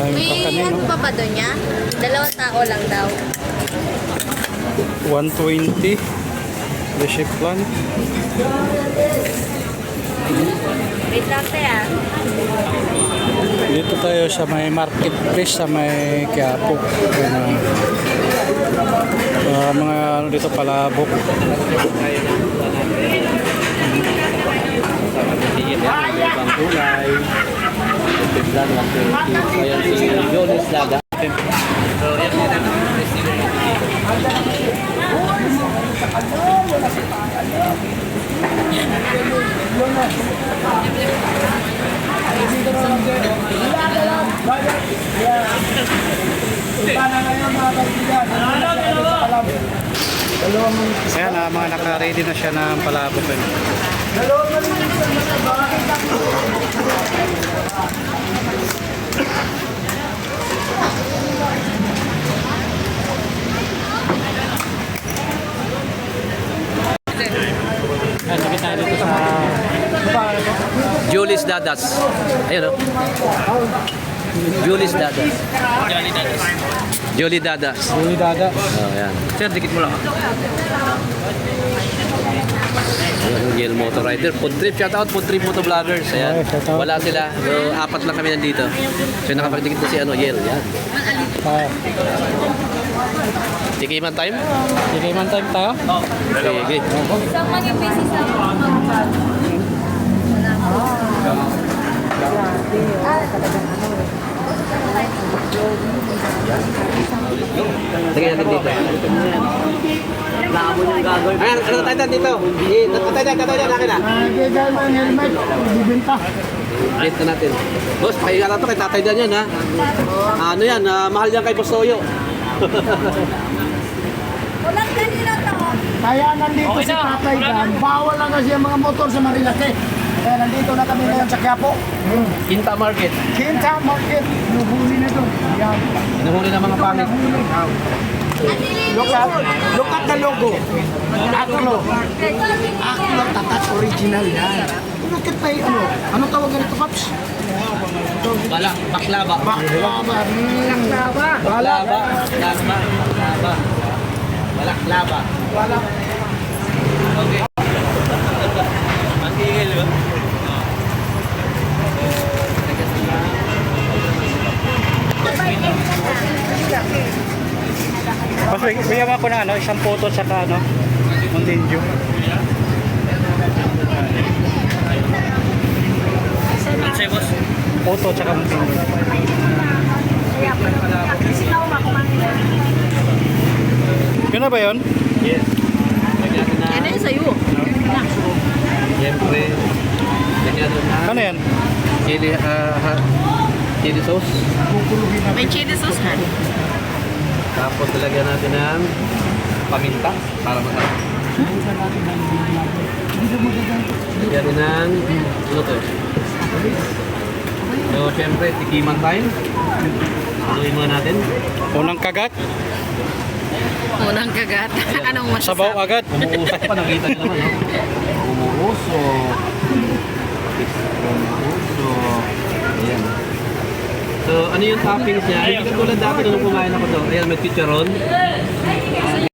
May kakanino. ano pa ba doon niya? 2 tao lang daw. 120. The chef plan. Wait lang tayo. Dito tayo sa may marketplace sa may Quiapo. Mga ano dito palabok. Ibang kulay. Plan 120. So yan si Jolis Daga. So yan Ayan, mga naka-ready na siya ng palabok. Nakita dito sa Julius Dadas. Ayun o. Julius Dadas. Julie Dadas. Uli Dada. Oh, yan. Sir, dikit mo lang. Ayan, Yale Motor Rider. Food trip. Shout out Food Trip Moto Vloggers. Ayan. Okay, shout out. Wala sila. So, 4 lang kami nandito. So, nakapagdikit na si Yale. Yan. Tikiman time? Sige man time tayo. Sige. Isang mga pieces na Tingnan natin dito. Ayan, ano tayo dito? Tayo, akin na. Gagawin mo ang helmet, bibenta. Dito natin. Boss, pakiga na ito kay Tatay Dan yan, ha? Ano yan, mahal yan kay Boss Toyo. Walang kanina to. Kaya nandito si Tatay Dan, bawal lang kasi ang mga motor sa Marilake. Kaya nandito na kami ngayon sa Quiapo. Quinta Market. Quinta Market, nuhuli na doon. Yan. Inuhuli ng mga pangit. Look at the logo. Aklo. Aklo Tatat original yan. Look at may ano tawag ganito, Paps? Baklava. Baklava. Baklava. Baklava. Baklava. Okay. Matigil yun. Mas bigyan ako na isang photo sa Mountain View. Say, boss. Photo tsaka Mountain View. Yun na ba yun? Yes. Lagyan na. Yan na yung sa'yo. Siyempre. Lagyan na. Ano yan? Chili sauce. May chili sauce na. Tapos lagyan natin ng paminta para masarap. Lagyan din ng ano to? So, syempre, tikiman time. Haluin muna natin. Unang kagat, Unang kagat. Anong sabaw masasabi? agad. Umuusok pa, nakita nyo naman, no? Umuusok. Umuusok. Ayan. So, ano yung toppings niya? Hindi katulad dati nung kumain ako to. Ayan, may chicharon.